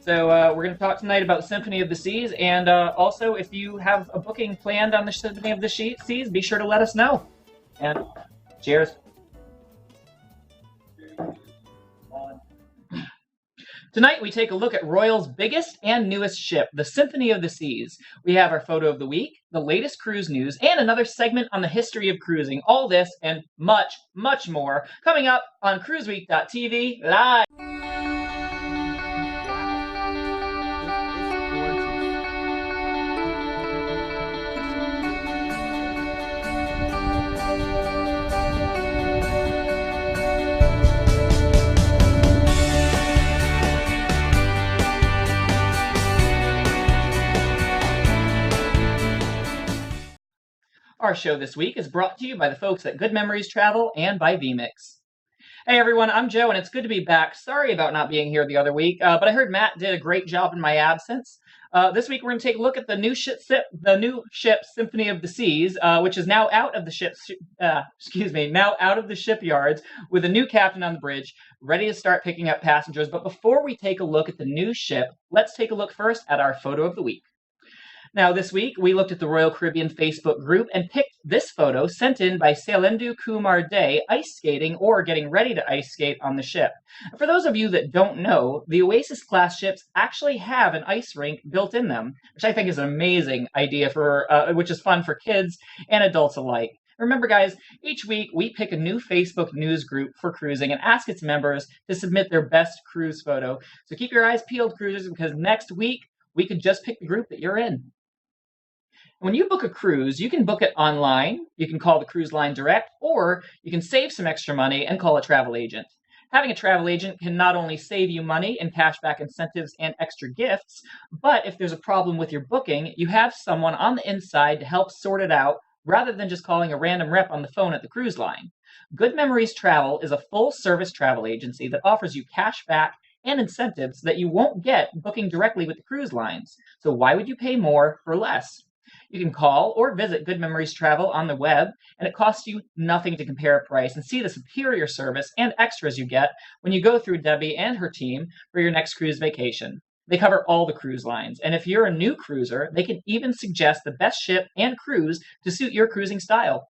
So we're going to talk tonight about Symphony of the Seas, and also if you have a booking planned on the Symphony of the Seas, be sure to let us know. And cheers. Tonight we take a look at Royal's biggest and newest ship, the Symphony of the Seas. We have our photo of the week, the latest cruise news, and another segment on the history of cruising. All this and much, much more coming up on CruiseWeek.tv live. Our show this week is brought to you by the folks at Good Memories Travel and by vMix. Hey everyone, I'm Joe and it's good to be back. Sorry about not being here the other week, but I heard Matt did a great job in my absence. This week we're going to take a look at the new ship Symphony of the Seas, which is now out of the shipyards with a new captain on the bridge, ready to start picking up passengers. But before we take a look at the new ship, let's take a look first at our photo of the week. Now, this week, we looked at the Royal Caribbean Facebook group and picked this photo sent in by Sailendu Kumar Day, ice skating or getting ready to ice skate on the ship. For those of you that don't know, the Oasis-class ships actually have an ice rink built in them, which I think is an amazing idea, which is fun for kids and adults alike. Remember, guys, each week we pick a new Facebook news group for cruising and ask its members to submit their best cruise photo. So keep your eyes peeled, cruisers, because next week we could just pick the group that you're in. When you book a cruise, you can book it online, you can call the cruise line direct, or you can save some extra money and call a travel agent. Having a travel agent can not only save you money in cashback incentives and extra gifts, but if there's a problem with your booking, you have someone on the inside to help sort it out rather than just calling a random rep on the phone at the cruise line. Good Memories Travel is a full-service travel agency that offers you cashback and incentives that you won't get booking directly with the cruise lines. So why would you pay more for less? You can call or visit Good Memories Travel on the web, and it costs you nothing to compare a price and see the superior service and extras you get when you go through Debbie and her team for your next cruise vacation. They cover all the cruise lines, and if you're a new cruiser, they can even suggest the best ship and cruise to suit your cruising style.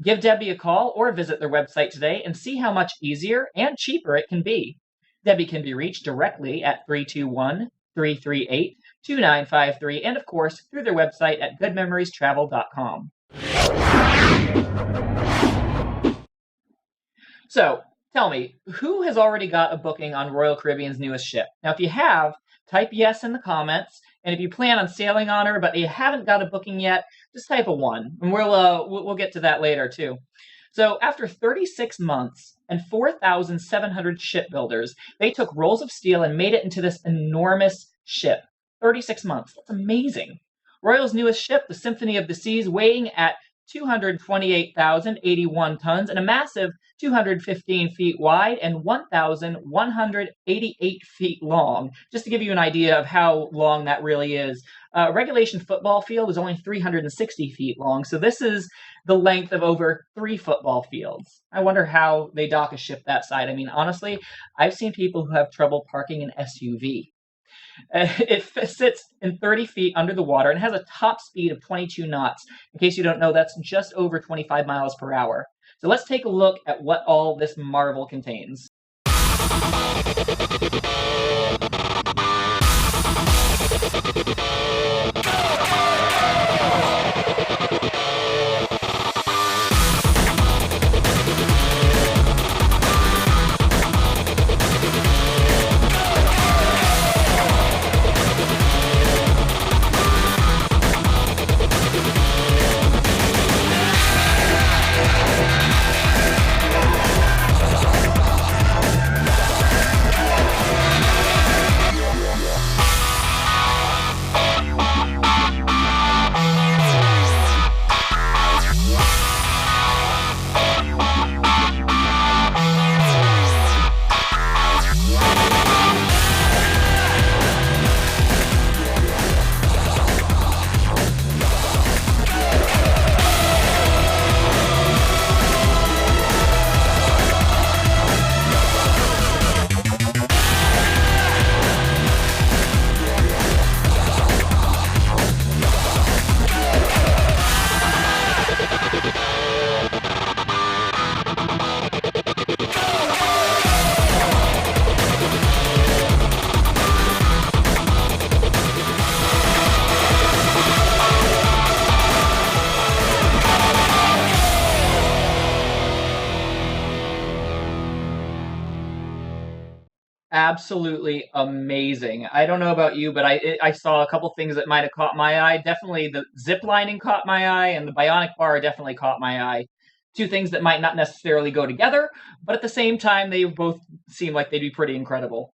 Give Debbie a call or visit their website today and see how much easier and cheaper it can be. Debbie can be reached directly at 321-338-2953, and of course, through their website at goodmemoriestravel.com. So, tell me, who has already got a booking on Royal Caribbean's newest ship? Now, if you have, type yes in the comments, and if you plan on sailing on her but you haven't got a booking yet, just type a 1, and we'll get to that later too. So after 36 months and 4,700 shipbuilders, they took rolls of steel and made it into this enormous ship. 36 months. That's amazing. Royal's newest ship, the Symphony of the Seas, weighing at 228,081 tons and a massive 215 feet wide and 1,188 feet long. Just to give you an idea of how long that really is. Regulation football field is only 360 feet long, so this is the length of over 3 football fields. I wonder how they dock a ship that size. I mean, honestly, I've seen people who have trouble parking an SUV. It sits in 30 feet under the water and has a top speed of 22 knots. In case you don't know, that's just over 25 miles per hour. So let's take a look at what all this marvel contains. absolutely amazing. I don't know about you, but I saw a couple things that might have caught my eye. Definitely the zip lining caught my eye, and the bionic bar definitely caught my eye. Two things that might not necessarily go together, but at the same time, they both seem like they'd be pretty incredible.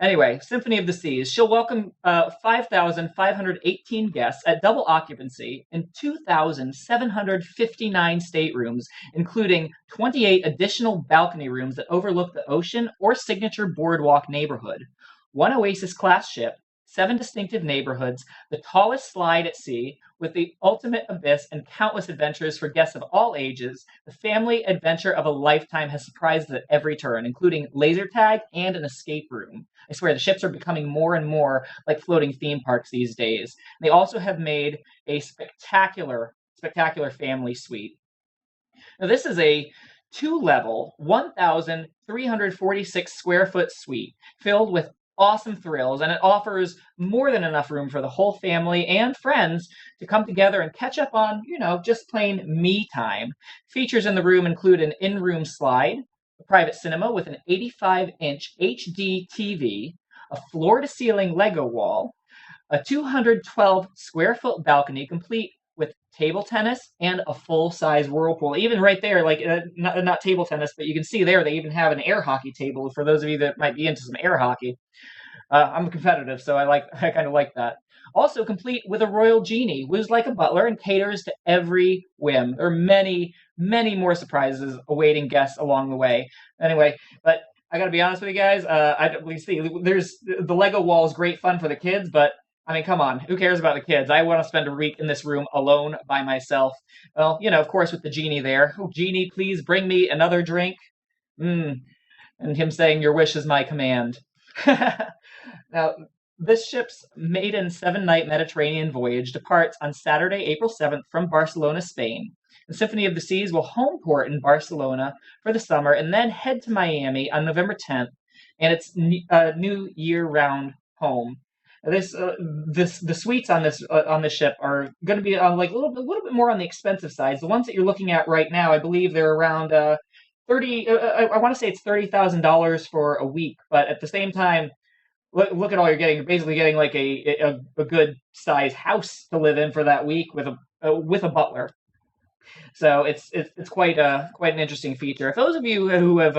Anyway, Symphony of the Seas. She'll welcome 5,518 guests at double occupancy in 2,759 staterooms, including 28 additional balcony rooms that overlook the ocean or signature boardwalk neighborhood. One Oasis class ship, 7 distinctive neighborhoods, the tallest slide at sea, with the ultimate abyss and countless adventures for guests of all ages. The family adventure of a lifetime has surprises at every turn, including laser tag and an escape room. I swear, the ships are becoming more and more like floating theme parks these days. They also have made a spectacular, spectacular family suite. Now, this is a 2-level, 1,346 square foot suite filled with awesome thrills, and it offers more than enough room for the whole family and friends to come together and catch up on, just plain me time. Features in the room include an in-room slide, a private cinema with an 85-inch HD TV, a floor-to-ceiling Lego wall, a 212 square foot balcony complete with table tennis and a full-size whirlpool. Even right there, like not table tennis, but you can see there they even have an air hockey table for those of you that might be into some air hockey. I'm competitive, so I kind of like that. Also complete with a royal genie, who's like a butler and caters to every whim. There are many, many more surprises awaiting guests along the way. Anyway, but I gotta be honest with you guys. We see there's the Lego wall is great fun for the kids, but I mean, come on, who cares about the kids? I want to spend a week in this room alone by myself. Well, of course, with the genie there. Oh, genie, please bring me another drink. And him saying, "Your wish is my command." Now, this ship's maiden 7-night Mediterranean voyage departs on Saturday, April 7th from Barcelona, Spain. The Symphony of the Seas will home port in Barcelona for the summer and then head to Miami on November 10th, and its new year-round home. The suites on this ship are going to be on like a little bit more on the expensive side. The ones that you're looking at right now, I believe they're around 30. I want to say it's $30,000 for a week, but at the same time, look at all you're getting. You're basically getting like a good size house to live in for that week with a butler. So it's quite an interesting feature. If those of you who've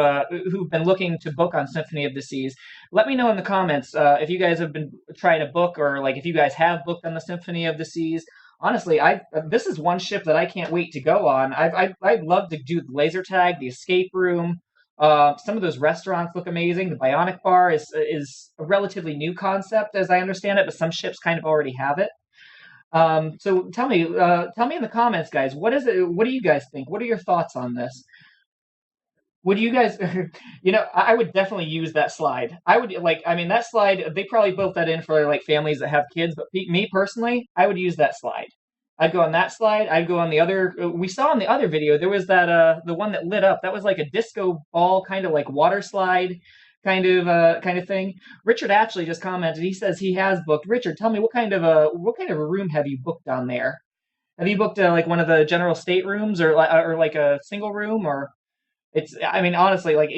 been looking to book on Symphony of the Seas, let me know in the comments if you guys have been trying to book, or like if you guys have booked on the Symphony of the Seas. Honestly, this is one ship that I can't wait to go on. I'd love to do the laser tag, the escape room. Some of those restaurants look amazing. The bionic bar is a relatively new concept, as I understand it, but some ships kind of already have it. So tell me in the comments, guys, what is it? What do you guys think? What are your thoughts on this? Would you guys, I would definitely use that slide. That slide, they probably built that in for like families that have kids, but me personally, I would use that slide. I'd go on that slide. I'd go on the other. We saw in the other video, there was that, the one that lit up. That was like a disco ball kind of like water slide kind of thing. Richard actually just commented. He says he has booked. Richard, tell me what kind of a room have you booked on there? Have you booked like one of the general staterooms or like a single room, or it's? I mean, honestly, like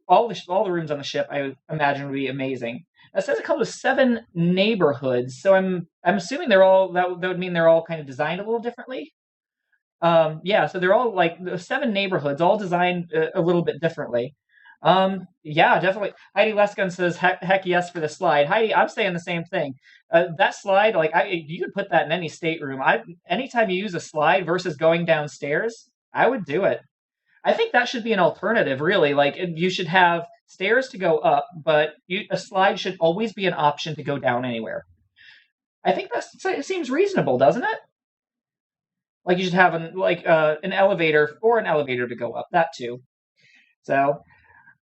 all the rooms on the ship, I imagine would be amazing. It says a couple of 7 neighborhoods, so I'm assuming they're all that would mean they're all kind of designed a little differently. Yeah, so they're all like 7 neighborhoods, all designed a little bit differently. Yeah, definitely. Heidi Leskin says, heck yes for the slide. Heidi, I'm saying the same thing. That slide, like you could put that in any stateroom. Anytime you use a slide versus going downstairs, I would do it. I think that should be an alternative, really. Like you should have stairs to go up, but a slide should always be an option to go down anywhere. I think it seems reasonable, doesn't it? Like you should have an elevator or an elevator to go up. That too. So.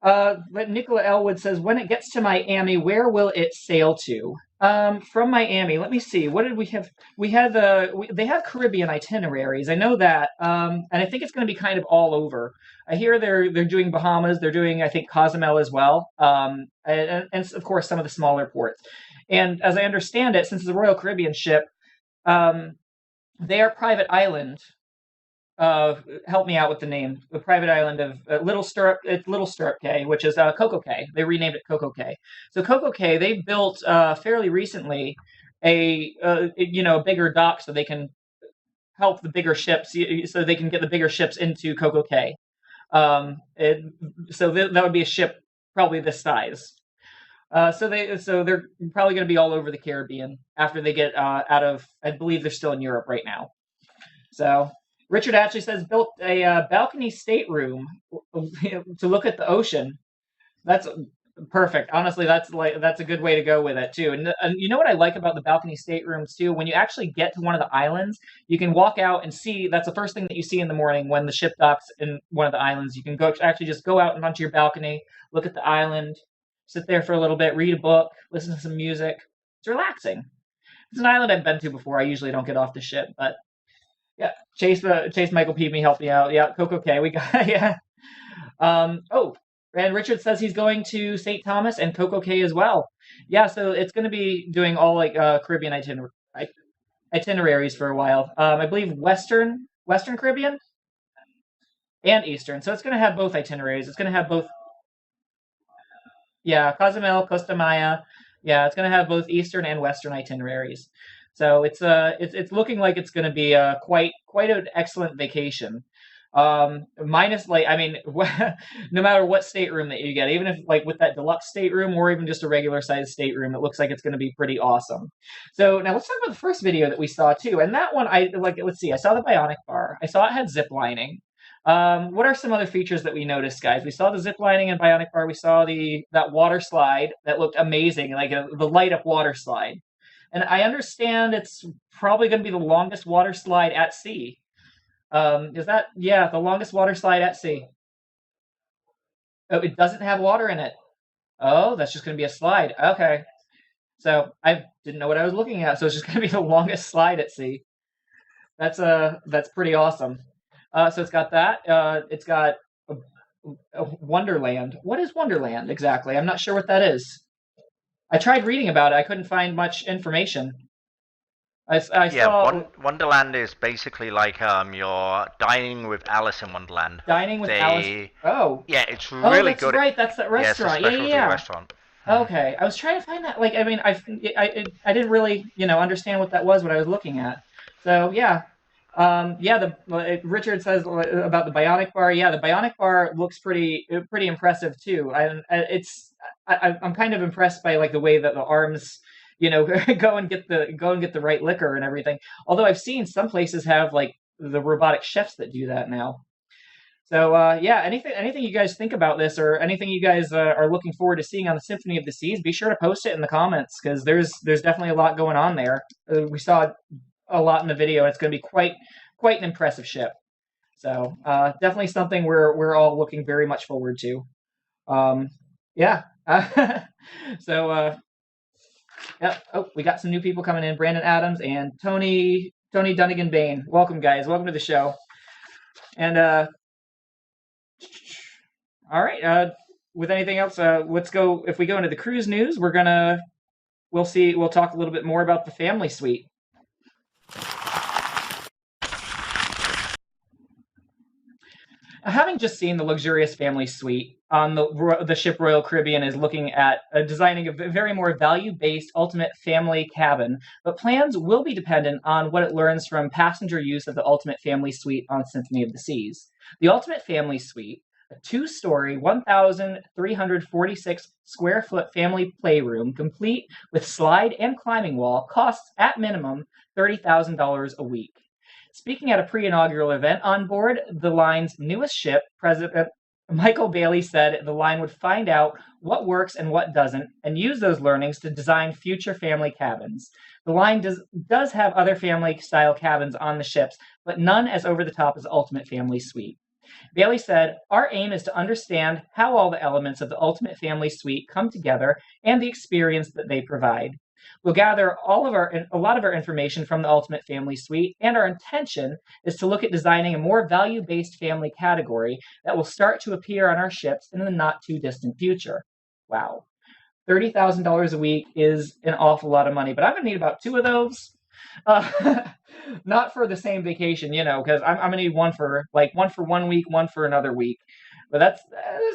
But Nicola Elwood says, when it gets to Miami, where will it sail to? From Miami, let me see. What did we have? We had they have Caribbean itineraries. I know that, and I think it's going to be kind of all over. I hear they're doing Bahamas. They're doing, I think, Cozumel as well, and of course some of the smaller ports. And as I understand it, since it's a Royal Caribbean ship, they are private island help me out with the name. The private island of Little Stirrup. It's Little Stirrup Cay, which is Coco Cay. They renamed it Coco Cay. So Coco Cay, they built fairly recently a bigger dock so they can help the bigger ships, so they can get the bigger ships into Coco Cay. That would be a ship probably this size. So they're probably going to be all over the Caribbean after they get out of. I believe they're still in Europe right now. So Richard actually says built a balcony stateroom to look at the ocean. That's perfect. Honestly, that's a good way to go with it too. And you know what I like about the balcony staterooms too? When you actually get to one of the islands, you can walk out and see. That's the first thing that you see in the morning when the ship docks in one of the islands. You can just go out and onto your balcony, look at the island, sit there for a little bit, read a book, listen to some music. It's relaxing. It's an island I've been to before. I usually don't get off the ship, but yeah, Chase Michael P. me help me out. Yeah, Coco K. We got yeah. And Richard says he's going to St. Thomas and Coco Cay as well. Yeah, so it's going to be doing all like Caribbean itineraries for a while. I believe Western Caribbean and Eastern. So it's going to have both itineraries. It's going to have both. Yeah, Cozumel, Costa Maya. Yeah, it's going to have both Eastern and Western itineraries. So it's looking like it's going to be quite an excellent vacation. Minus no matter what stateroom that you get, even if like with that deluxe stateroom or even just a regular sized stateroom, it looks like it's going to be pretty awesome. So now let's talk about the first video that we saw too. And that one, let's see, I saw the bionic bar. I saw it had zip lining. What are some other features that we noticed, guys? We saw the zip lining and bionic bar. We saw that water slide that looked amazing, like the light up water slide. And I understand it's probably going to be the longest water slide at sea. The longest water slide at sea? Oh, it doesn't have water in it. Oh, that's just going to be a slide. Okay. So I didn't know what I was looking at. So it's just going to be the longest slide at sea. That's pretty awesome. So it's got that. It's got a Wonderland. What is Wonderland exactly? I'm not sure what that is. I tried reading about it. I couldn't find much information. I saw Wonderland is basically like you're dining with Alice in Wonderland. Dining with Alice. Oh. Yeah, it's really that's good. Right. That's that restaurant. Yeah, it's a specialty restaurant. Okay, I was trying to find that. Like, I mean, I didn't really understand what that was when I was looking at. So yeah. Richard says about the bionic bar. Yeah, the bionic bar looks pretty impressive too. I'm kind of impressed by like the way that the arms, go and get the right liquor and everything. Although I've seen some places have like the robotic chefs that do that now. So anything you guys think about this, or anything you guys are looking forward to seeing on the Symphony of the Seas, be sure to post it in the comments, because there's definitely a lot going on there. We saw a lot in the video, and it's going to be quite an impressive ship. So definitely something we're all looking very much forward to. We got some new people coming in. Brandon Adams and Tony Dunnigan Bain. Welcome, guys. Welcome to the show. And all right. With anything else, let's go. If we go into the cruise news, we'll talk a little bit more about the family suite. Having just seen the luxurious family suite on the ship Royal Caribbean is looking at designing a very more value-based ultimate family cabin, but plans will be dependent on what it learns from passenger use of the ultimate family suite on Symphony of the Seas. The ultimate family suite, a 2-story, 1,346 square foot family playroom, complete with slide and climbing wall, costs at minimum $30,000 a week. Speaking at a pre-inaugural event on board the line's newest ship, President Michael Bailey said the line would find out what works and what doesn't, and use those learnings to design future family cabins. The line does have other family-style cabins on the ships, but none as over-the-top as the Ultimate Family Suite. Bailey said, "Our aim is to understand how all the elements of the Ultimate Family Suite come together and the experience that they provide. We'll gather a lot of our information from the Ultimate Family Suite, and our intention is to look at designing a more value-based family category that will start to appear on our ships in the not-too-distant future." Wow. $30,000 a week is an awful lot of money, but I'm going to need about 2 of those. Not for the same vacation, because I'm gonna need one for 1 week, one for another week. But that's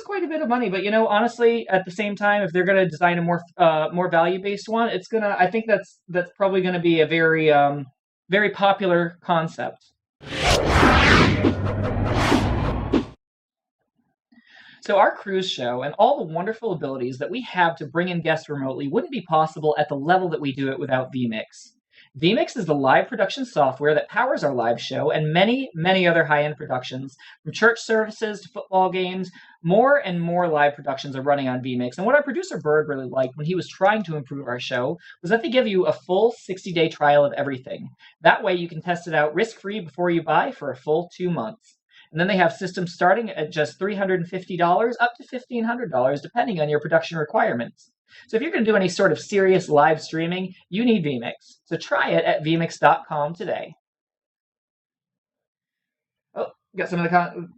quite a bit of money. But honestly, at the same time, if they're gonna design a more value based one, I think that's probably gonna be a very popular concept. So our cruise show and all the wonderful abilities that we have to bring in guests remotely wouldn't be possible at the level that we do it without vMix. vMix is the live production software that powers our live show and many, many other high-end productions, from church services to football games. More and more live productions are running on vMix. And what our producer Bird really liked when he was trying to improve our show was that they give you a full 60-day trial of everything. That way you can test it out risk-free before you buy for a full 2 months. And then they have systems starting at just $350 up to $1,500, depending on your production requirements. So if you're going to do any sort of serious live streaming, you need vMix. So try it at vmix.com today. Oh, got some of the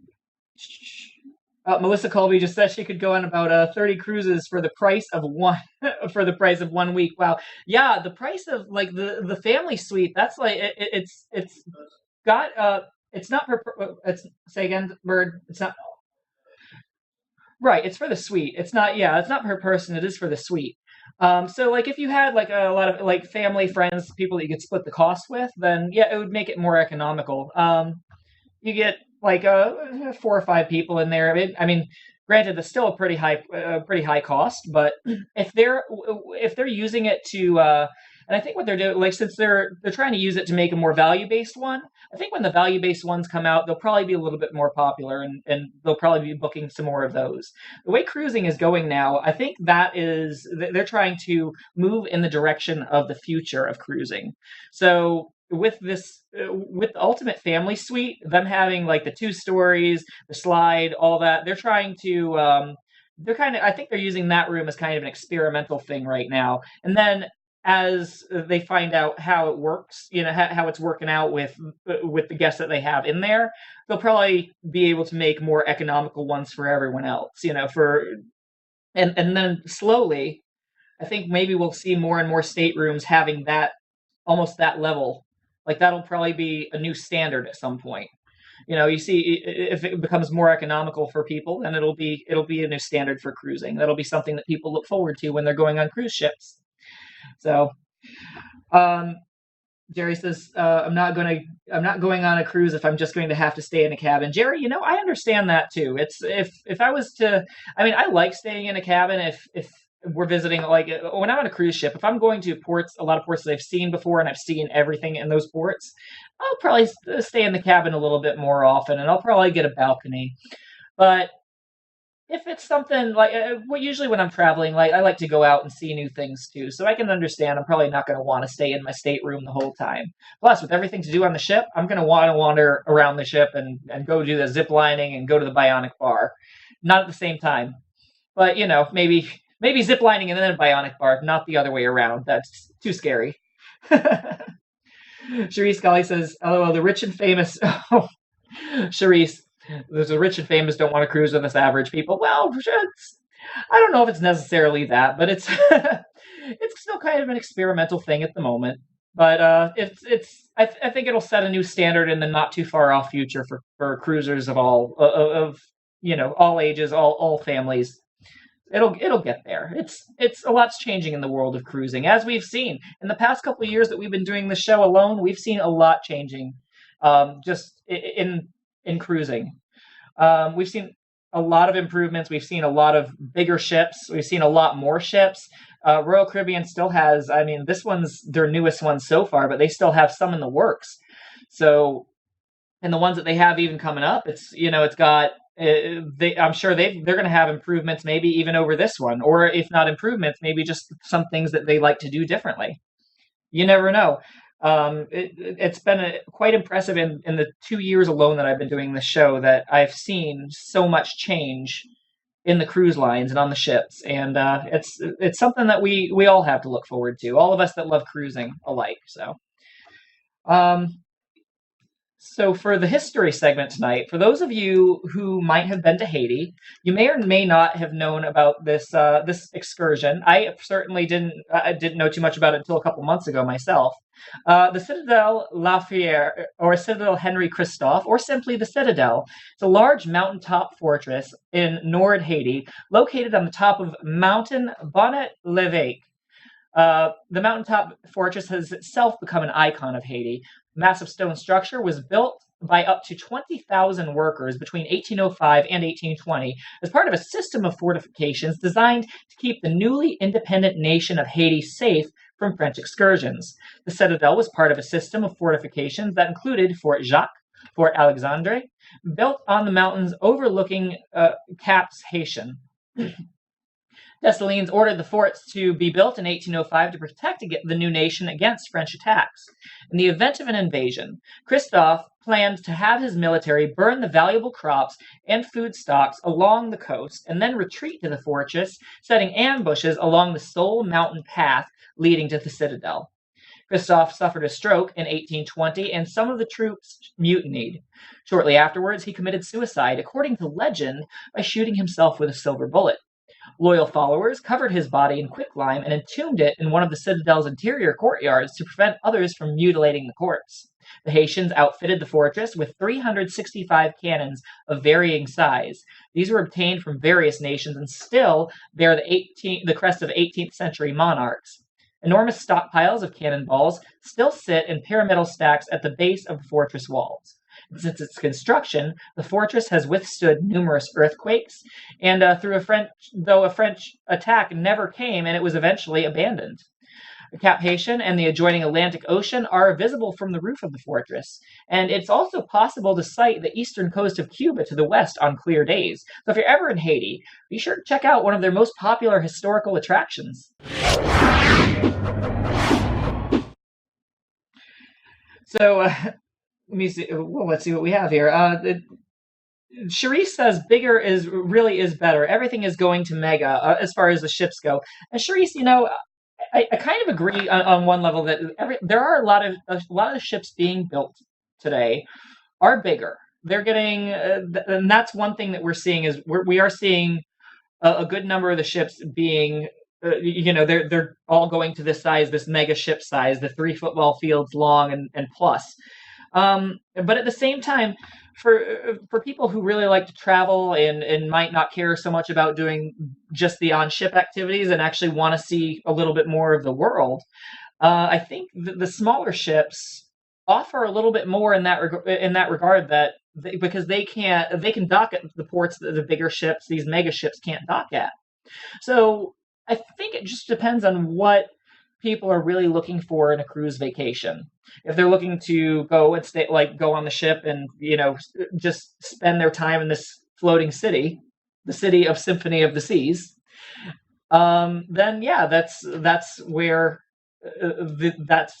Melissa Colby just said she could go on about 30 cruises for the price of one for the price of 1 week. Wow, yeah, the price of like the family suite. That's like it's got it's not per. It's say again, Bird. It's not right. It's for the suite. It's not. Yeah, it's not per person. It is for the suite. So like if you had like a lot of like family, friends, people that you could split the cost with, then yeah, it would make it more economical. You get like 4 or 5 people in there. I mean, granted, that's still a pretty high cost, but if they're using it to and I think what they're doing, like since they're trying to use it to make a more value based one, I think when the value based ones come out, they'll probably be a little bit more popular, and they'll probably be booking some more of those. The way cruising is going now, I think they're trying to move in the direction of the future of cruising. So with with the Ultimate Family Suite, them having like the 2 stories, the slide, all that, they're trying to I think they're using that room as kind of an experimental thing right now. And then as they find out how it works, how it's working out with the guests that they have in there, they'll probably be able to make more economical ones for everyone else. And then slowly, I think maybe we'll see more and more staterooms having that almost that level. Like that'll probably be a new standard at some point. You see, if it becomes more economical for people, then it'll be a new standard for cruising. That'll be something that people look forward to when they're going on cruise ships. So, Jerry says, I'm not going on a cruise if I'm just going to have to stay in a cabin. Jerry, I understand that too. It's if I was to, I mean, I like staying in a cabin if we're visiting, like when I'm on a cruise ship, if I'm going to a lot of ports that I've seen before and I've seen everything in those ports, I'll probably stay in the cabin a little bit more often, and I'll probably get a balcony. But if it's something like usually when I'm traveling, like I like to go out and see new things too, so I can understand I'm probably not going to want to stay in my stateroom the whole time. Plus, with everything to do on the ship, I'm going to want to wander around the ship and go do the zip lining and go to the bionic bar. Not at the same time, but maybe zip lining and then a bionic bar, not the other way around. That's too scary. Charisse Scully says, "LOL, the rich and famous." Oh, Charisse, the rich and famous don't want to cruise with us average people. Well, I don't know if it's necessarily that, but it's it's still kind of an experimental thing at the moment. But I think it'll set a new standard in the not too far off future for cruisers of all ages, all families. It'll get there. It's a lot's changing in the world of cruising, as we've seen in the past couple of years that we've been doing the show alone. We've seen a lot changing, just in cruising. We've seen a lot of improvements. We've seen a lot of bigger ships. We've seen a lot more ships. Royal Caribbean still has. I mean, this one's their newest one so far, but they still have some in the works. So, and the ones that they have even coming up, it's got. I'm sure they're going to have improvements, maybe even over this one, or if not improvements, maybe just some things that they like to do differently. You never know. It's been quite impressive in the 2 years alone that I've been doing this show that I've seen so much change in the cruise lines and on the ships, and it's something that we all have to look forward to. All of us that love cruising alike. So. So for the history segment tonight, for those of you who might have been to Haiti, you may or may not have known about this excursion. I certainly didn't know too much about it until a couple months ago myself. The Citadel Lafayette, or Citadel Henry Christophe, or simply the Citadel, it's a large mountaintop fortress in Nord Haiti, located on the top of Mountain Bonnet L'Evêque. The mountaintop fortress has itself become an icon of Haiti. The massive stone structure was built by up to 20,000 workers between 1805 and 1820 as part of a system of fortifications designed to keep the newly independent nation of Haiti safe from French excursions. The Citadel was part of a system of fortifications that included Fort Jacques, Fort Alexandre, built on the mountains overlooking Caps Haitian. Dessalines ordered the forts to be built in 1805 to protect the new nation against French attacks. In the event of an invasion, Christophe planned to have his military burn the valuable crops and food stocks along the coast and then retreat to the fortress, setting ambushes along the sole mountain path leading to the citadel. Christophe suffered a stroke in 1820 and some of the troops mutinied. Shortly afterwards, he committed suicide, according to legend, by shooting himself with a silver bullet. Loyal followers covered his body in quicklime and entombed it in one of the citadel's interior courtyards to prevent others from mutilating the corpse. The Haitians outfitted the fortress with 365 cannons of varying size. These were obtained from various nations and still bear the crest of 18th century monarchs. Enormous stockpiles of cannonballs still sit in pyramidal stacks at the base of the fortress walls. Since its construction, the fortress has withstood numerous earthquakes, and though a French attack never came, and it was eventually abandoned. The Cap Haitian and the adjoining Atlantic Ocean are visible from the roof of the fortress, and it's also possible to sight the eastern coast of Cuba to the west on clear days. So if you're ever in Haiti, be sure to check out one of their most popular historical attractions. So, let me see. Well, let's see what we have here. Charisse says bigger really is better. Everything is going to mega as far as the ships go. And Charisse, I kind of agree on one level that there are a lot of the ships being built today are bigger. They're getting, and that's one thing that we're seeing is we are seeing a good number of the ships being. They're all going to this size, this mega ship size, the 3 football fields long and plus. But at the same time, for people who really like to travel and might not care so much about doing just the on-ship activities and actually want to see a little bit more of the world, I think the smaller ships offer a little bit more in that regard because they can dock at the ports that the bigger ships, these mega ships, can't dock at. So I think it just depends on what people are really looking for in a cruise vacation. If they're looking to go and stay, go on the ship and just spend their time in this floating city, the city of Symphony of the Seas, then yeah, that's where that's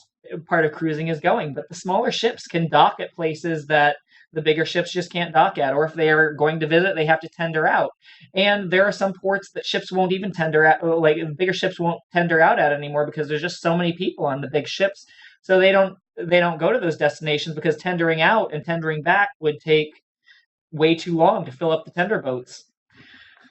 part of cruising is going. But the smaller ships can dock at places that the bigger ships just can't dock at, or if they are going to visit, they have to tender out. And there are some ports that ships won't even tender at, bigger ships won't tender out at anymore because there's just so many people on the big ships. So they don't go to those destinations because tendering out and tendering back would take way too long to fill up the tender boats.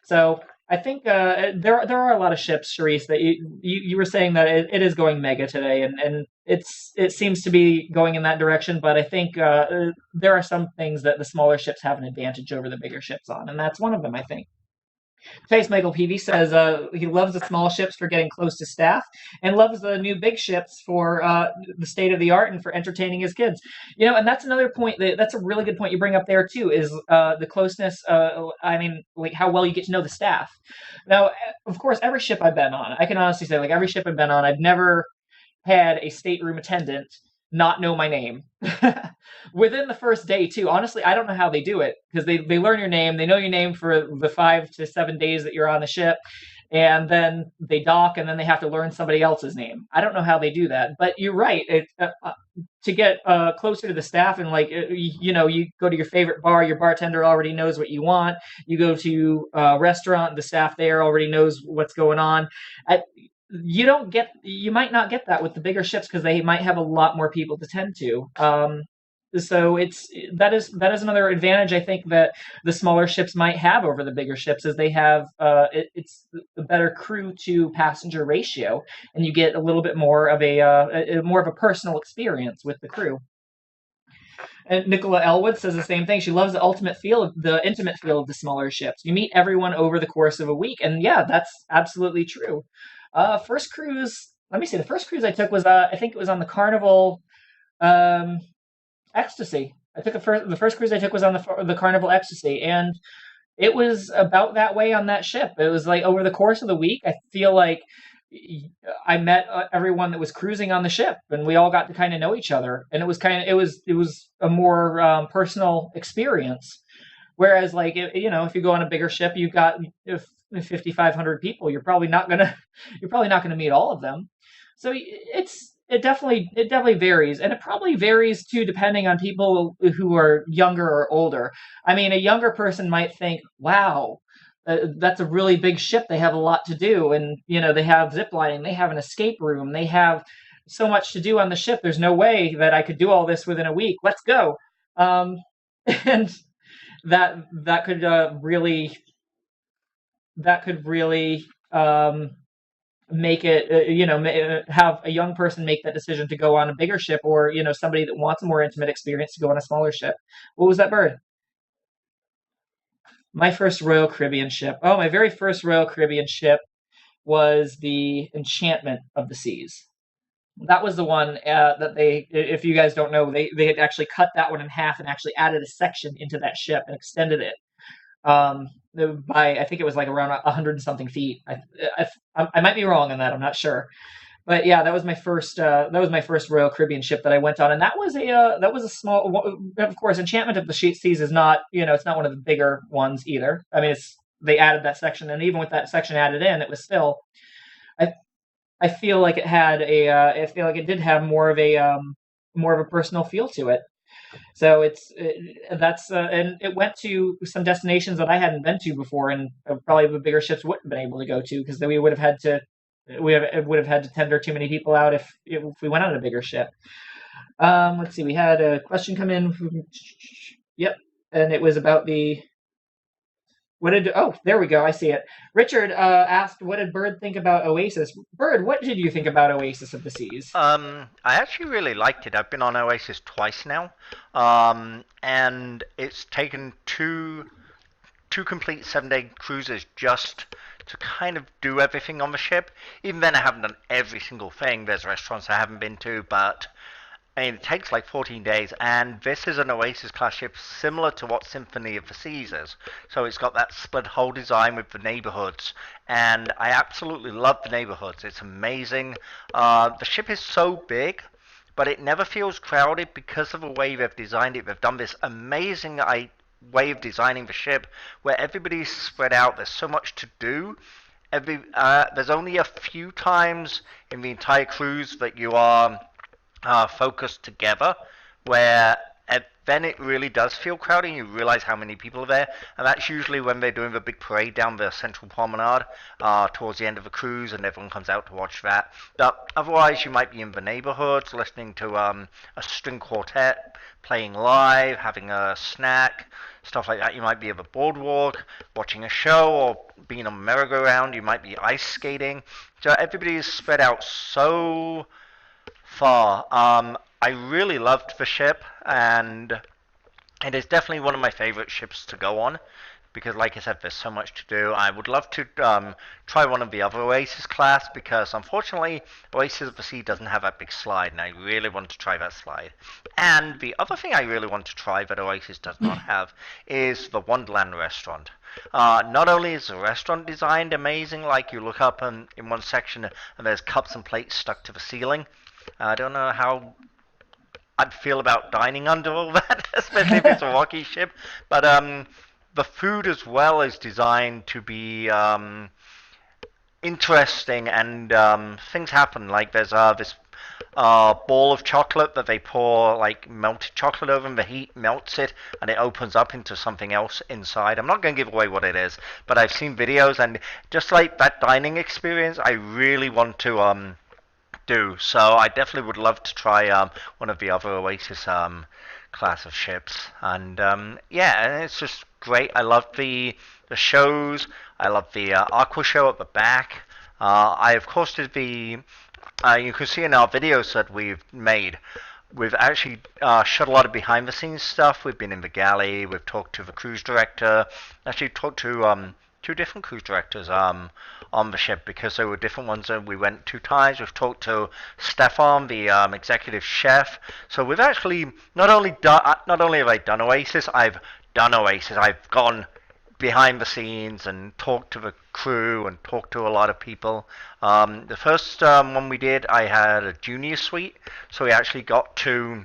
So I think there are a lot of ships, Charisse, that you were saying that it is going mega today, and it seems to be going in that direction. But I think there are some things that the smaller ships have an advantage over the bigger ships on, and that's one of them, I think. Face Michael PV says he loves the small ships for getting close to staff and loves the new big ships for the state of the art and for entertaining his kids. And that's another point. That's a really good point you bring up there too. Is the closeness? How well you get to know the staff. Now, of course, every ship I've been on, I can honestly say, every ship I've been on, I've never had a stateroom attendant not know my name within the first day too. Honestly, I don't know how they do it because they learn your name. They know your name for the 5 to 7 days that you're on the ship, and then they dock, and then they have to learn somebody else's name. I don't know how they do that, but you're right. To get closer to the staff and you go to your favorite bar, your bartender already knows what you want. You go to a restaurant, the staff there already knows what's going on. You might not get that with the bigger ships because they might have a lot more people to tend to. So that is another advantage I think that the smaller ships might have over the bigger ships, is they have it's a better crew to passenger ratio, and you get a little bit more of a personal experience with the crew. And Nicola Elwood says the same thing. She loves the intimate feel of the smaller ships. You meet everyone over the course of a week, and yeah, that's absolutely true. First cruise. Let me see. The first cruise I took was I think it was on the Carnival um, Ecstasy. The first cruise I took was on the Carnival Ecstasy, and it was about that way on that ship. It was like over the course of the week, I feel like I met everyone that was cruising on the ship, and we all got to kind of know each other, and it was a more personal experience. Whereas, like, if you go on a bigger ship, you've got 5,500 people. You're probably not gonna meet all of them. So it definitely varies, and it probably varies too depending on people who are younger or older. I mean, a younger person might think, "Wow, that's a really big ship. They have a lot to do, and they have zip lining, they have an escape room, they have so much to do on the ship. There's no way that I could do all this within a week. Let's go." And that that could really make it have a young person make that decision to go on a bigger ship, or somebody that wants a more intimate experience to go on a smaller ship. What was that, Bird? My first Royal Caribbean ship. Oh, my very first Royal Caribbean ship was the Enchantment of the Seas. That was the one that if you guys don't know, they had actually cut that one in half and actually added a section into that ship and extended it um, by, I think it was like around 100 and something feet. I might be wrong on that. I'm not sure. But yeah, that was my first Royal Caribbean ship that I went on, and that was a small. Of course, Enchantment of the Seas is not it's not one of the bigger ones either. I mean, they added that section, and even with that section added in, it was still. I I feel like I feel like it did have more of a personal feel to it. So and it went to some destinations that I hadn't been to before, and probably the bigger ships wouldn't have been able to go to, because then we would have had to tender too many people out if we went on a bigger ship. Let's see. We had a question come in. Yep, and it was about the. There we go. I see it. Richard asked, "What did Bird think about Oasis?" Bird, what did you think about Oasis of the Seas? I actually really liked it. I've been on Oasis twice now, and it's taken two complete 7-day cruises just to kind of do everything on the ship. Even then, I haven't done every single thing. There's restaurants I haven't been to, but I mean, it takes like 14 days, and this is an Oasis class ship similar to what Symphony of the Seas is. So it's got that split hull design with the neighborhoods, and I absolutely love the neighborhoods. It's amazing. The ship is so big, but it never feels crowded because of the way they've designed it. They've done this amazing way of designing the ship where everybody's spread out. There's so much to do. There's only a few times in the entire cruise that you are focused together, where then it really does feel crowded, and you realize how many people are there, and that's usually when they're doing the big parade down the central promenade towards the end of the cruise, and everyone comes out to watch that. But otherwise, you might be in the neighborhoods listening to a string quartet playing live, having a snack, stuff like that. You might be at the boardwalk watching a show, or being on a merry-go-round. You might be ice skating. So everybody is spread out so far. I really loved the ship, and it is definitely one of my favorite ships to go on, because like I said, there's so much to do. I would love to try one of the other Oasis class, because unfortunately Oasis of the Sea doesn't have that big slide, and I really want to try that slide. And the other thing I really want to try that Oasis does not have is the Wonderland restaurant. Not only is the restaurant designed amazing, like you look up in one section and there's cups and plates stuck to the ceiling. I don't know how I'd feel about dining under all that, especially if it's a rocky ship. But the food as well is designed to be interesting, and things happen. Like there's this ball of chocolate that they pour like melted chocolate over, and the heat melts it, and it opens up into something else inside. I'm not going to give away what it is, but I've seen videos, and just like that dining experience, I really want to do. So I definitely would love to try one of the other Oasis class of ships. And yeah, and it's just great. I love the shows. I love the Aqua show at the back. I of course did the. You can see in our videos that we've made. We've actually shot a lot of behind the scenes stuff. We've been in the galley. We've talked to the cruise director. Actually, talked to two different cruise directors on the ship because there were different ones that we went 2 times. We've talked to Stefan, the executive chef. So we've actually not only have I done Oasis, I've done Oasis. I've gone behind the scenes and talked to the crew and talked to a lot of people. The first one we did, I had a junior suite, so we actually got to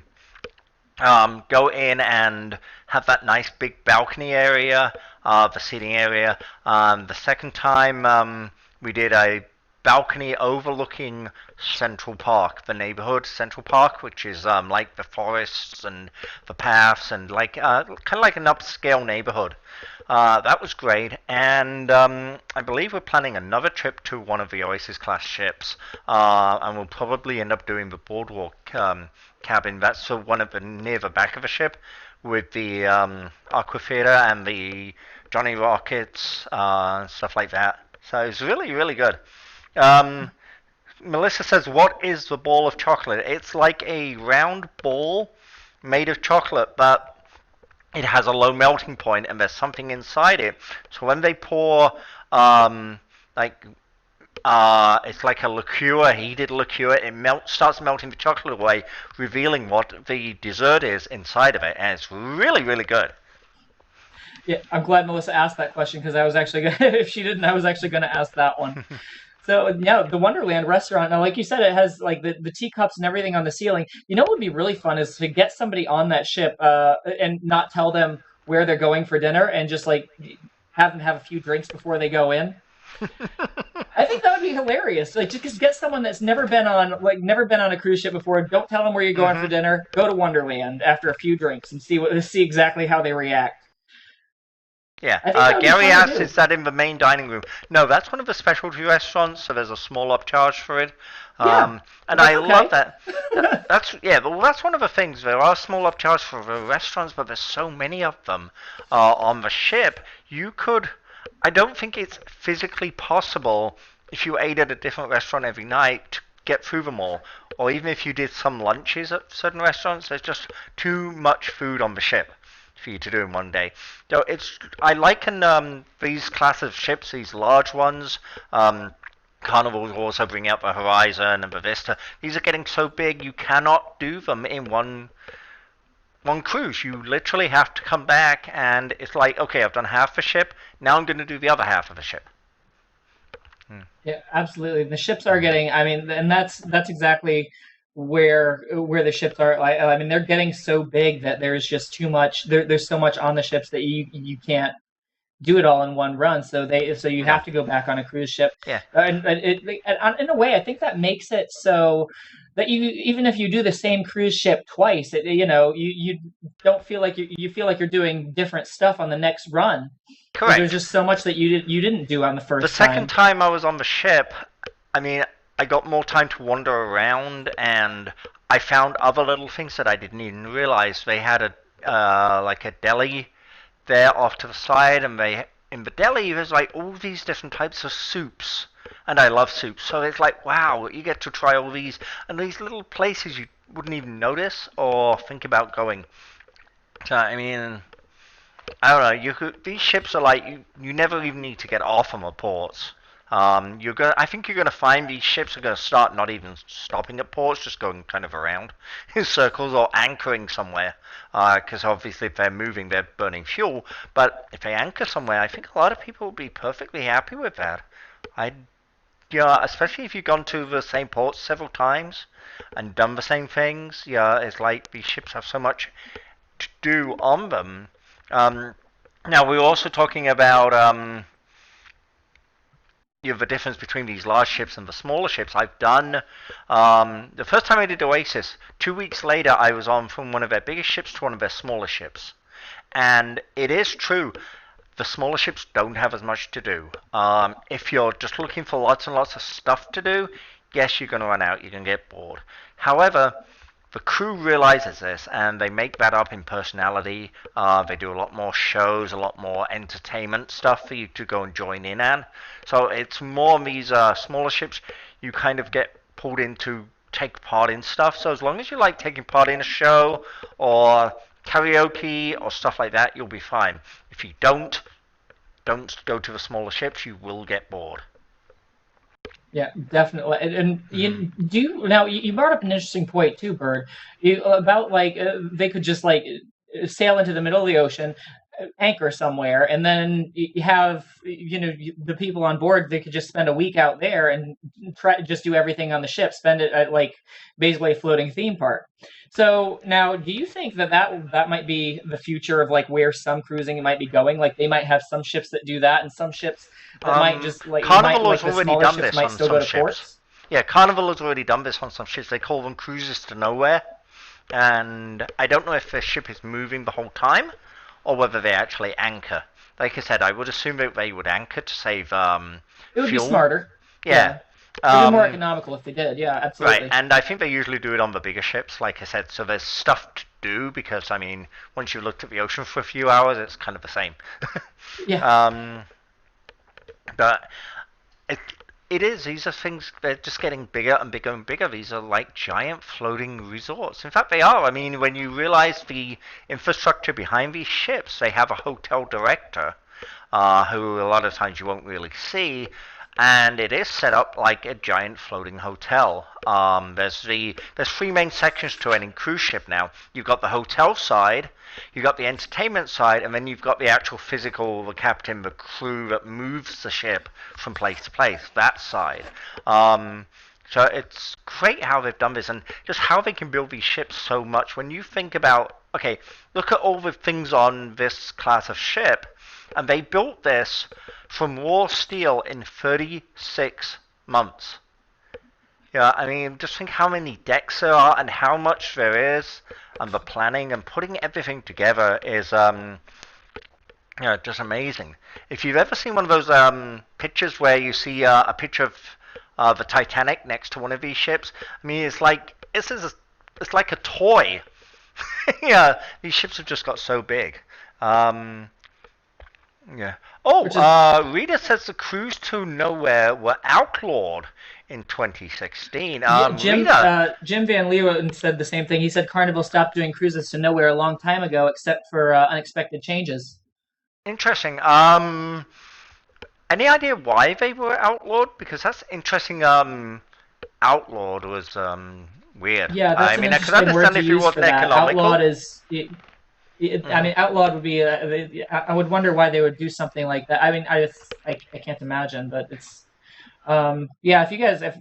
go in and have that nice big balcony area, the seating area. The second time we did a balcony overlooking Central Park, the neighborhood Central Park, which is like the forests and the paths and like kind of like an upscale neighborhood. That was great, and I believe we're planning another trip to one of the Oasis class ships, and we'll probably end up doing the boardwalk cabin. That's the one at the near the back of the ship with the Aquafina and the Johnny Rockets, stuff like that. So it's really, really good. Um, Melissa says, "What is the ball of chocolate?" It's like a round ball made of chocolate, but it has a low melting point and there's something inside it. So when they pour like it's like a liqueur, heated liqueur, it starts melting the chocolate away, revealing what the dessert is inside of it, and it's really, really good. Yeah, I'm glad Melissa asked that question because I was actually gonna, if she didn't, I was actually going to ask that one. So yeah, the Wonderland restaurant. Now, like you said, it has like the teacups and everything on the ceiling. You know what would be really fun is to get somebody on that ship and not tell them where they're going for dinner and just like have them have a few drinks before they go in. I think that would be hilarious. Like just get someone that's never been on a cruise ship before. Don't tell them where you're going for Mm-hmm. dinner. Go to Wonderland after a few drinks and see exactly how they react. Yeah, I think that would be Gary fun to asks, do. is that in the main dining room? No, that's one of the specialty restaurants, so there's a small upcharge for it. Yeah, And that's I love okay. that. That's yeah, well, that's one of the things. There are small upcharges for the restaurants, but there's so many of them on the ship. You could, I don't think it's physically possible if you ate at a different restaurant every night to get through them all, or even if you did some lunches at certain restaurants. There's just too much food on the ship for you to do in one day. So it's I liken these class of ships, these large ones. Carnival also bring out the Horizon and the Vista. These are getting so big you cannot do them in one cruise. You literally have to come back and it's like, okay, I've done half the ship. Now I'm going to do the other half of the ship. Hmm. Yeah, absolutely. The ships are getting. I mean, and that's exactly where the ships are. Like, I mean, they're getting so big that there's just too much. There's so much on the ships that you can't do it all in one run. So you No. have to go back on a cruise ship, Yeah. and in a way, I think that makes it so that you even if you do the same cruise ship twice, you don't feel like you feel like you're doing different stuff on the next run because there's Correct. just so much that you didn't do on the The first second time. time I was on the ship, I mean, I got more time to wander around, and I found other little things that I didn't even realize. They had a like a deli there off to the side, and they in the deli there's like all these different types of soups, and I love soups. So it's like wow, you get to try all these and these little places you wouldn't even notice or think about going. So I mean, I don't know. You could. These ships are like you never even need to get off them at ports. You're gonna. I think you're gonna find these ships are gonna start not even stopping at ports, just going kind of around in circles or anchoring somewhere. Because obviously, if they're moving, they're burning fuel. But if they anchor somewhere, I think a lot of people will be perfectly happy with that. I, yeah, especially if you've gone to the same ports several times and done the same things. Yeah, it's like these ships have so much to do on them. Um, Now we were also talking about the difference between these large ships and the smaller ships. I've done the first time I did Oasis. 2 weeks later, I was on from one of their biggest ships to one of their smaller ships, and it is true. The smaller ships don't have as much to do. If you're just looking for lots and lots of stuff to do, yes, you're going to run out, you're going to get bored. However, the crew realizes this and they make that up in personality. They do a lot more shows, a lot more entertainment stuff for you to go and join in on. So it's more these smaller ships you kind of get pulled into take part in stuff. So as long as you like taking part in a show or karaoke or stuff like that, you'll be fine. If you don't go to the smaller ships, you will get bored. Yeah, definitely. And Mm-hmm. you brought up an interesting point too, Bird, about like they could just like sail into the middle of the ocean, anchor somewhere, and then you have the people on board. They could just spend a week out there and try just do everything on the ship, spend it at like basically a floating theme park. So now, do you think that might be the future of like where some cruising might be going? Like they might have some ships that do that, and some ships that might just Carnival has the already smaller done ships this might on still go some to ships. ports. Yeah, Carnival has already done this on some ships. They call them cruises to nowhere. And I don't know if the ship is moving the whole time or whether they actually anchor. Like I said, I would assume that they would anchor to save It would be fuel. smarter. Yeah. Yeah. It'd be more Um, economical if they did. Yeah, right, absolutely. and I think they usually do it on the bigger ships, like I said, so there's stuff to do because, I mean, once you've looked at the ocean for a few hours, it's kind of the same. Yeah. um, but it, it is. These are things. They're just getting bigger and bigger and bigger. These are like giant floating resorts. In fact, they are. I mean, when you realize the infrastructure behind these ships, they have a hotel director, who a lot of times you won't really see, and it is set up like a giant floating hotel. There's three main sections to any cruise ship now. You've got the hotel side, you've got the entertainment side, and then you've got the actual physical, the captain, the crew that moves the ship from place to place. That side. So it's great how they've done this and just how they can build these ships so much. When you think about, okay, look at all the things on this class of ship, and they built this from raw steel in 36 months. Yeah, I mean, just think how many decks there are and how much there is, and the planning and putting everything together is, just amazing. If you've ever seen one of those pictures where you see a picture of the Titanic next to one of these ships, I mean, it's like a toy. Yeah, these ships have just got so big. Um, yeah. Oh, Which is Rita says the cruise to nowhere were outlawed in 2016. yeah, Rita, Jim Van Leeuwen said the same thing. He said Carnival stopped doing cruises to nowhere a long time ago, except for unexpected changes. interesting. Any idea why they were outlawed? Because that's interesting. Outlawed was weird. Yeah, I that's an mean, I could interesting word understand to if it use for wasn't that. Outlawed economical. is. I Hmm. mean, outlawed would be. I would wonder why they would do something like that. I mean, I can't imagine, but it's. Yeah, if you guys, if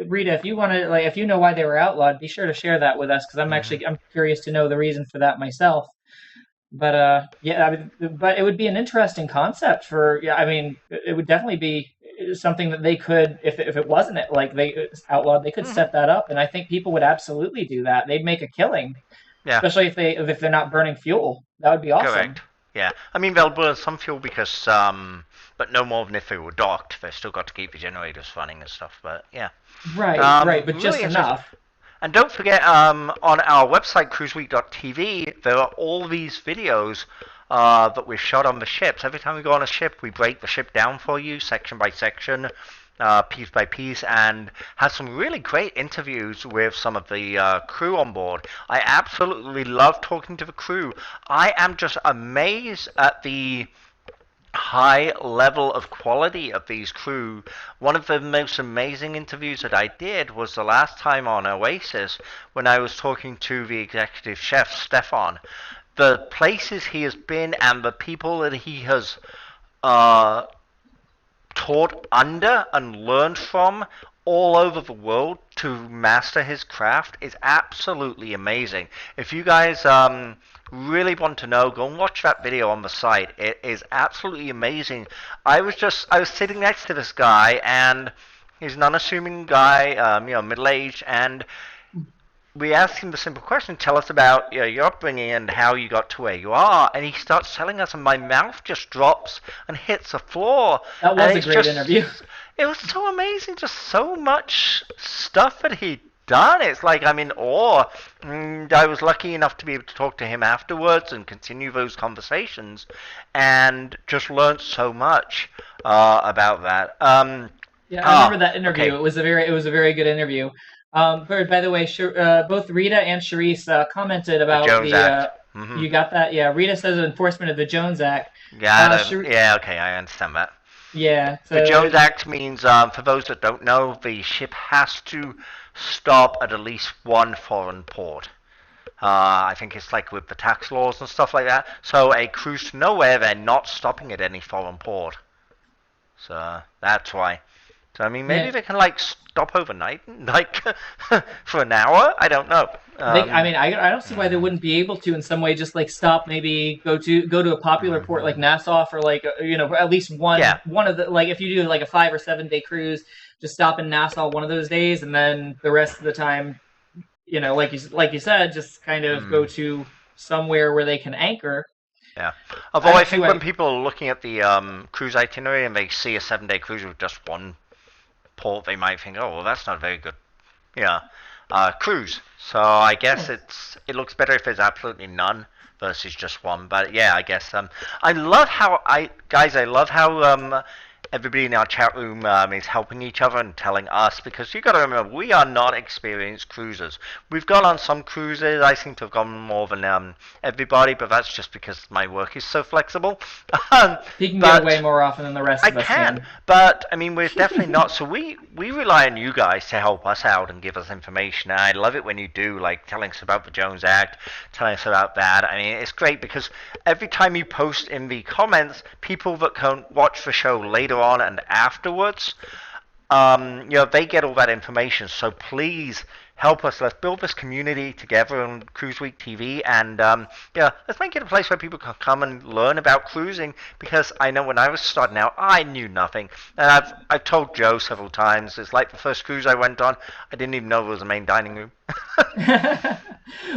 Rita, if you want to, like, if you know why they were outlawed, be sure to share that with us because Hmm. I'm curious to know the reason for that myself. But yeah, I mean, but it would be an interesting concept for. Yeah, I mean, it would definitely be something that they could, if it wasn't it like they outlawed, they could Hmm. set that up, and I think people would absolutely do that. They'd make a killing, Yeah. especially if they're not burning fuel. That would be awesome. Correct. Yeah. I mean, they'll burn some fuel because, but no more than if they were docked. They've still got to keep the generators running and stuff. But yeah. Right, but Really just interesting. enough. And don't forget, on our website, CruiseWeek.tv, there are all these videos that we've shot on the ships. Every time we go on a ship, we break the ship down for you, section by section, piece by piece, and have some really great interviews with some of the crew on board. I absolutely love talking to the crew. I am just amazed at the high level of quality of these crew. One of the most amazing interviews that I did was the last time on Oasis when I was talking to the executive chef Stefan. The places he has been and the people that he has uh, taught under and learned from all over the world to master his craft is absolutely amazing. If you guys really want to know, go and watch that video on the site. It is absolutely amazing. I was sitting next to this guy, and he's an unassuming guy, middle aged, and we asked him the simple question, tell us about your upbringing and how you got to where you are. And he starts telling us, and my mouth just drops and hits the floor. That was And a it's great just, interview. it was so amazing, just so much stuff that he'd done. It's like I'm in awe. And I was lucky enough to be able to talk to him afterwards and continue those conversations and just learned so much about that. Yeah, I remember that interview. Okay. It was a very good interview. Bird, by the way, both Rita and Charisse commented The about Jones the. Act. You got that? Yeah. Rita says enforcement of the Jones Act. Yeah, okay, I understand that. Yeah. The So Jones Act means, for those that don't know, the ship has to stop at least one foreign port. I think it's like with the tax laws and stuff like that. So a cruise to nowhere, they're not stopping at any foreign port. So that's why. So I mean, maybe yeah, they can like stop overnight, like for an hour. I don't know. I mean, I don't see why they wouldn't be able to in some way, just like stop, maybe go to a popular port like Nassau for like at least Yeah. one of the, like, if you do like a 5 or 7 day cruise, just stop in Nassau one of those days, and then the rest of the time, like you said, just kind of go Mm, to somewhere where they can anchor. yeah. I Although I don't see think when why. people are looking at the cruise itinerary and they see a 7 day cruise with just one port, they might think, oh, well, that's not very good. Yeah, cruise. So I guess it looks better if there's absolutely none versus just one. But yeah, I guess I love how I love how everybody in our chat room is helping each other and telling us, because you got to remember we are not experienced cruisers. We've gone on some cruises. I seem to have gone more than everybody, but that's just because my work is so flexible. Um, He can get away but more often than the rest I of us can, can. but I mean, we're definitely not. So we rely on you guys to help us out and give us information. And I love it when you do, like telling us about the Jones Act, telling us about that. I mean, it's great because every time you post in the comments, people that can watch the show later on and afterwards, they get all that information. So please help us. Let's build this community together on Cruise Week TV, and let's make it a place where people can come and learn about cruising. Because I know when I was starting out, I knew nothing, and I've told Joe several times. It's like the first cruise I went on, I didn't even know there was a main dining room.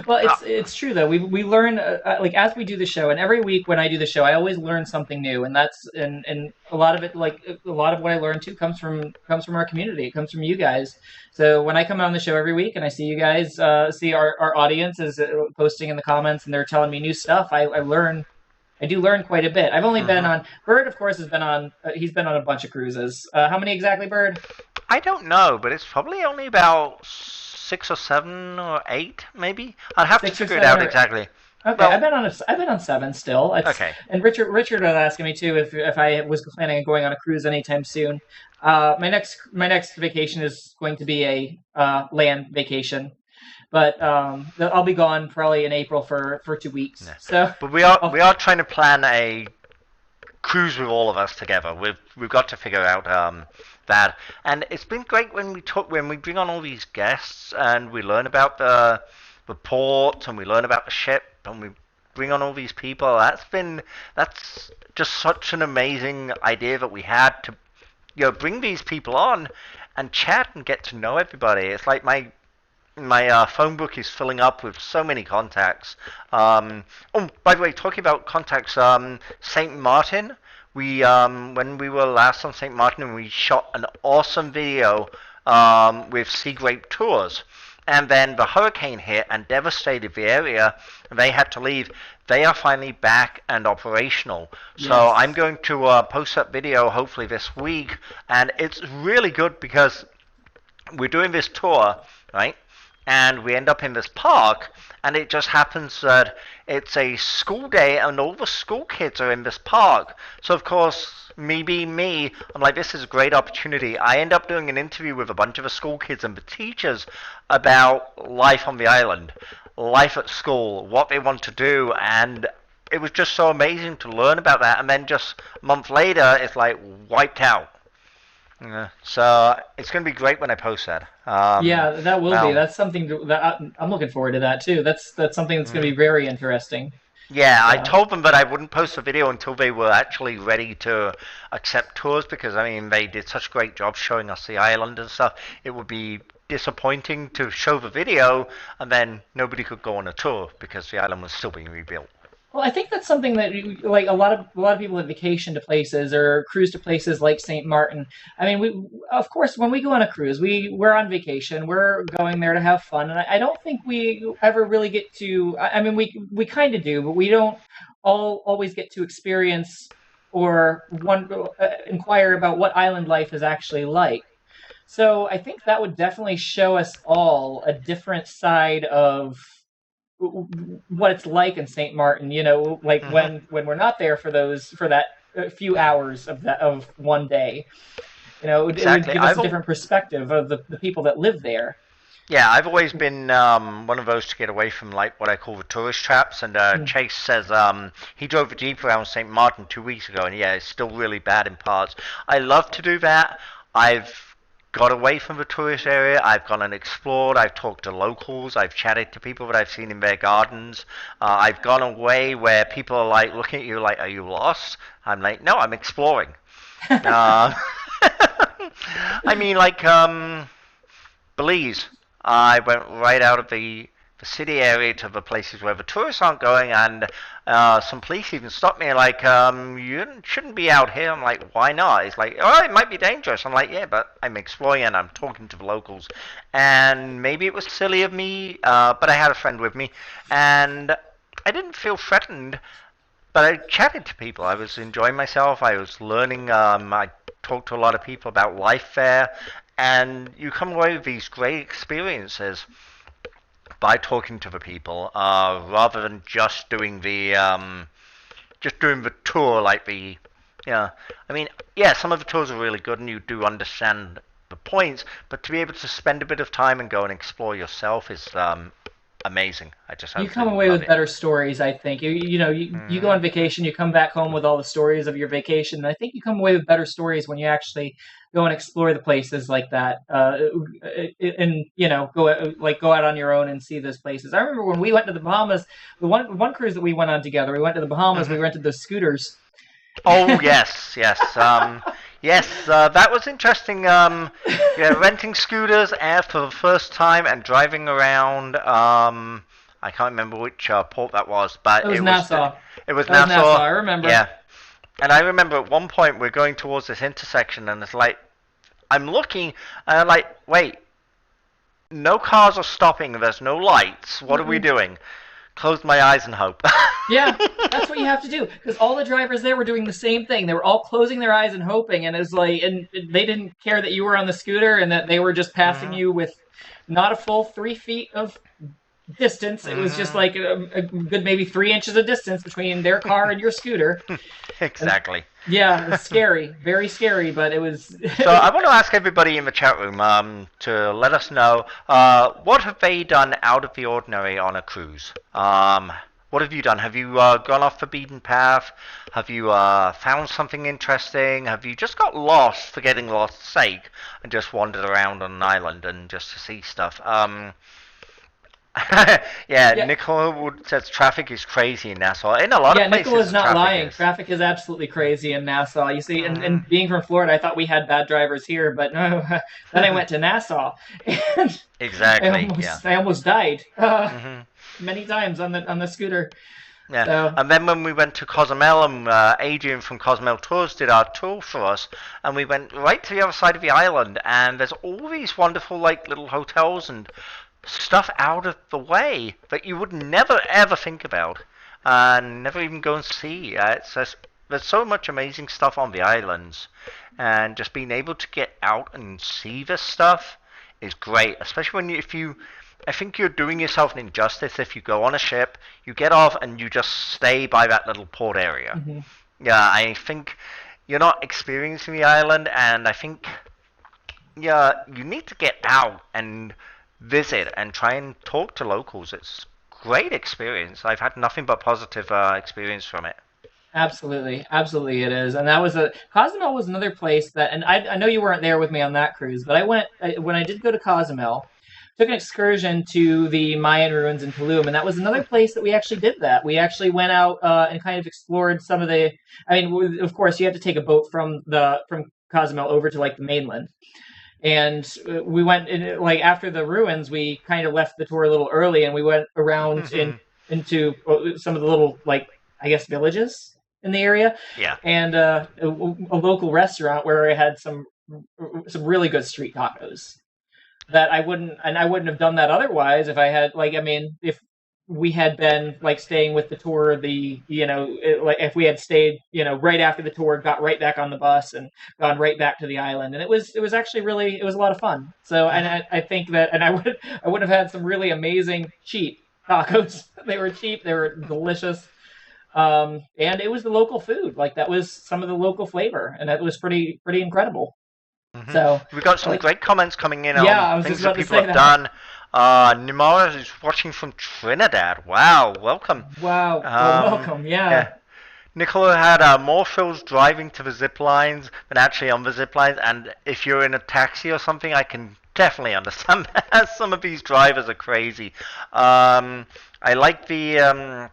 Well, Uh, it's true though. We learn, like, as we do the show, and every week when I do the show, I always learn something new, and and a lot of it, like a lot of what I learn too, comes from our community. It comes from you guys. So when I come on the show every week and I see you guys, see our audience is posting in the comments and they're telling me new stuff, I learn. I do learn quite a bit. I've only been mhm. on Bird, of course, has been on. He's been on a bunch of cruises. How many exactly, Bird? I don't know, but it's probably only about 6 or 7 or 8, maybe. I'd have to Six or figure it seven out or exactly. Okay, Well, I've been on seven still. okay. And Richard was asking me too if I was planning on going on a cruise anytime soon. My next vacation is going to be a land vacation, but I'll be gone probably in April for 2 weeks. Yeah. So But we are I'll, we are trying to plan a cruise with all of us together. We've got to figure out that, and it's been great when we bring on all these guests and we learn about the port and we learn about the ship and we bring on all these people. That's just such an amazing idea that we had to bring these people on and chat and get to know everybody. It's like my phone book is filling up with so many contacts. By the way, talking about contacts, Saint Martin. When we were last on Saint Martin, we shot an awesome video with Sea Grape Tours. And then the hurricane hit and devastated the area, and they had to leave. They are finally back and operational. So I'm yes, going to post that video hopefully this week, and it's really good because we're doing this tour, right? And we end up in this park, and it just happens that it's a school day, and all the school kids are in this park. So, of course, me being me, I'm like, this is a great opportunity. I end up doing an interview with a bunch of the school kids and the teachers about life on the island, life at school, what they want to do, and it was just so amazing to learn about that. And then just a month later, it's like wiped out. Yeah. So it's going to be great when I post that. yeah, that will be. Well, That's something that I'm looking forward to that too. That's something that's going to mm, be very interesting. Yeah, I So. told them that I wouldn't post a video until they were actually ready to accept tours because I mean they did such a great job showing us the island and stuff. It would be disappointing to show the video and then nobody could go on a tour because the island was still being rebuilt. Well, I think that's something that like a lot of people that vacation to places or cruise to places like St. Martin. I mean, we of course when we go on a cruise, we're on vacation. We're going there to have fun, and I don't think we ever really get to. I mean, we kind of do, but we don't all always get to experience or one inquire about what island life is actually like. So I think that would definitely show us all a different side of what it's like in St. Martin, like Hmm. when we're not there for that few hours of one day. It would Exactly. give us a different perspective of the people that live there. Yeah, I've always been one of those to get away from like what I call the tourist traps. And Mm. Chase says he drove a jeep around St. Martin 2 weeks ago, and yeah, it's still really bad in parts. I love to do that. I've got away from the tourist area. I've gone and explored. I've talked to locals. I've chatted to people that I've seen in their gardens. I've gone away where people are like looking at you like, "Are you lost?" I'm like, "No, I'm exploring." Uh, I mean, like Belize. I went right out of the city area to the places where the tourists aren't going, and some police even stopped me like, you shouldn't be out here. I'm like, why not? It's like, oh, it might be dangerous. I'm like, yeah, but I'm exploring and I'm talking to the locals. And maybe it was silly of me, but I had a friend with me, and I didn't feel threatened, but I chatted to people. I was enjoying myself. I was learning. I talked to a lot of people about life there, and you come away with these great experiences by talking to the people, rather than just doing the tour like the. Yeah, I mean, yeah, some of the tours are really good, and you do understand the points, but to be able to spend a bit of time and go and explore yourself is amazing. I just You come absolutely away love with it. better stories, I think. You go Hmm. on vacation, you come back home with all the stories of your vacation, and I think you come away with better stories when you actually go and explore the places like that, and go out on your own and see those places. I remember when we went to the Bahamas, the one cruise that we went on together. We went to the Bahamas. We Hmm. rented those scooters. Oh yes, yes, yes. That was interesting. Yeah, renting scooters for the first time and driving around. I can't remember which port that was, That but was Nassau. it was That was Nassau. Nassau. I remember. Yeah, and I remember at one point we're going towards this intersection, and it's like I'm looking, and I'm like, wait, no cars are stopping. There's no lights. What are we Mm-mm. doing? Close my eyes and hope. Yeah, that's what you have to do because all the drivers there were doing the same thing. They were all closing their eyes and hoping, and it's like, and they didn't care that you were on the scooter and that they were just passing Hmm. you with not a full 3 feet of distance. It was just Hmm. like a good maybe 3 inches of distance between their car and your scooter. And Exactly. yeah, it's scary, very scary, but it was. So I want to ask everybody in the chat room to let us know what have they done out of the ordinary on a cruise. What have you done? Have you gone off the beaten path? Have you found something interesting? Have you just got lost for getting lost's sake and just wandered around on an island and just to see stuff? Yeah, Yeah, Nicole Wood says traffic is crazy in Nassau. In a lot of yeah, Nicola's places, not traffic lying. is. Traffic is absolutely crazy in Nassau. You see, and Hmm. being from Florida, I thought we had bad drivers here, but no. Then I went to Nassau, and I Exactly. Yeah. almost I almost died Hmm. many times on the scooter. Yeah, So and then when we went to Cozumel, and Adrian from Cozumel Tours did our tour for us, and we went right to the other side of the island, and there's all these wonderful like little hotels and stuff out of the way that you would never ever think about, and never even go and see. It's just, there's so much amazing stuff on the islands, and just being able to get out and see this stuff is great, especially when if you I think you're doing yourself an injustice if you go on a ship, you get off, and you just stay by that little port area. mhm. Yeah, I think you're not experiencing the island, and I think yeah, you need to get out and visit and try and talk to locals. It's great experience. I've had nothing but positive experience from it. Absolutely, absolutely, it is. And that was a Cozumel was another place that, and I know you weren't there with me on that cruise, but when I did go to Cozumel. took an excursion to the Mayan ruins in Tulum, and that was another place that we actually did that. We actually went out and kind of explored some of the. I mean, of course, you have to take a boat from Cozumel over to like the mainland, and we went in, like after the ruins, we kind of left the tour a little early, and we went around into some of the little, like, I guess, villages in the area, Yeah. and a local restaurant where I had some really good street tacos that I wouldn't have done that otherwise if I had, like, I mean, if we had been like staying with the tour, like if we had stayed, right after the tour, got right back on the bus and gone right back to the island, and it was actually really, it was a lot of fun. So, and I think that, and I would have had some really amazing cheap tacos. They were cheap, they were delicious. And it was the local food, like that was some of the local flavor, and that was pretty incredible. So we've got some great comments coming in I on was things just that about to people say have that. done. Nimara is watching from Trinidad. Wow, welcome. Wow, well, welcome. Yeah. Nicola had more thrills driving to the zip lines than actually on the zip lines, and if you're in a taxi or something, I can definitely understand that. Some of these drivers are crazy. I like the.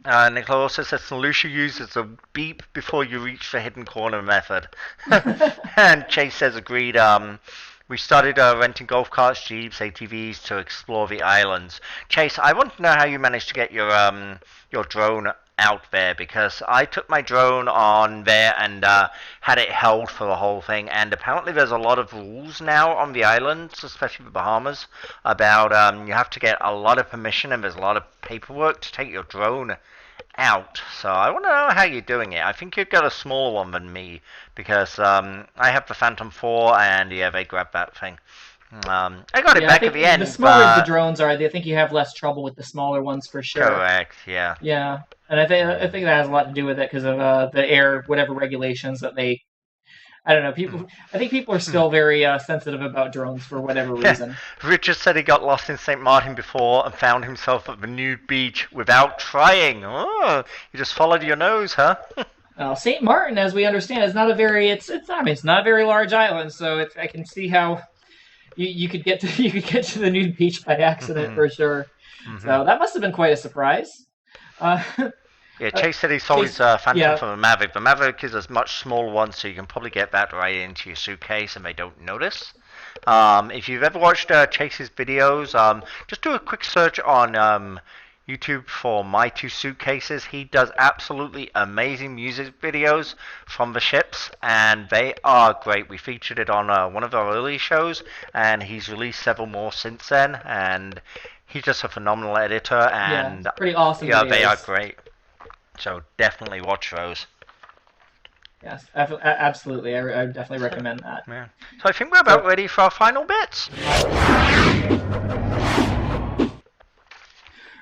Nicola also says St. Lucia uses a beep before you reach the hidden corner method. And Chase says agreed. We started renting golf carts, jeeps, ATVs to explore the islands. Chase, I want to know how you managed to get your drone out there, because I took my drone on there and had it held for the whole thing, and apparently there's a lot of rules now on the islands, especially the Bahamas, about you have to get a lot of permission, and there's a lot of paperwork to take your drone out. So I want to know how you're doing it. I think you've got a smaller one than me, because I have the Phantom 4, and yeah, they grabbed that thing. I got it back at the end. The smaller the drones are, I think you have less trouble with the smaller ones for sure. Correct. Yeah. Yeah, and I think that has a lot to do with it because of the air, whatever regulations that they. I don't know. I think people are still very sensitive about drones for whatever reason. Richard said he got lost in St. Martin before and found himself at the nude beach without trying. Oh, you just followed your nose, huh? St. Martin, as we understand, is not a very it's not a very large island, so I can see how you could get to the nude beach by accident for sure. So that must have been quite a surprise. Yeah, Chase said he saw his Phantom from the Maverick. The Maverick is a much smaller one, so you can probably get that right into your suitcase and they don't notice. If you've ever watched Chase's videos, just do a quick search on YouTube for My Two Suitcases. He does absolutely amazing music videos from the ships, and they are great. We featured it on one of our early shows, and he's released several more since then, and he's just a phenomenal editor, and pretty awesome. Yeah, they are great. So definitely watch those. Yes, absolutely. I definitely recommend that. Yeah. So I think we're about ready for our final bits.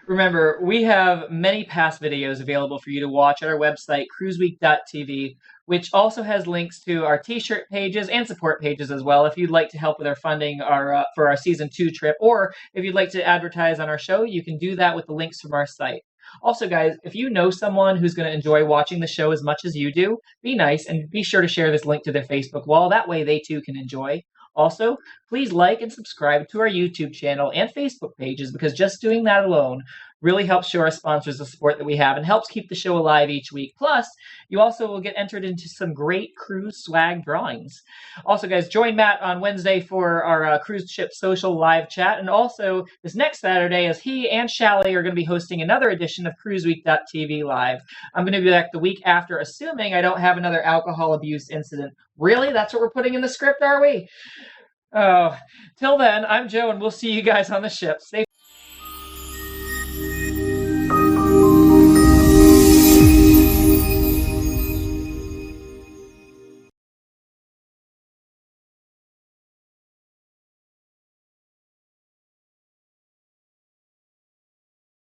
Remember, we have many past videos available for you to watch at our website, CruiseWeek.tv, which also has links to our t-shirt pages and support pages as well. If you'd like to help with our funding for our Season 2 trip, or if you'd like to advertise on our show, you can do that with the links from our site. Also, guys, if you know someone who's going to enjoy watching the show as much as you do, be nice and be sure to share this link to their Facebook wall. That way they too can enjoy. Also, please like and subscribe to our YouTube channel and Facebook pages, because just doing that alone really helps show our sponsors the support that we have and helps keep the show alive each week. Plus, you also will get entered into some great cruise swag drawings. Also, guys, join Matt on Wednesday for our cruise ship social live chat. And also, this next Saturday, as he and Shally are going to be hosting another edition of CruiseWeek.tv Live. I'm going to be back the week after, assuming I don't have another alcohol abuse incident. Really? That's what we're putting in the script, are we? Oh, till then, I'm Joe, and we'll see you guys on the ship. Stay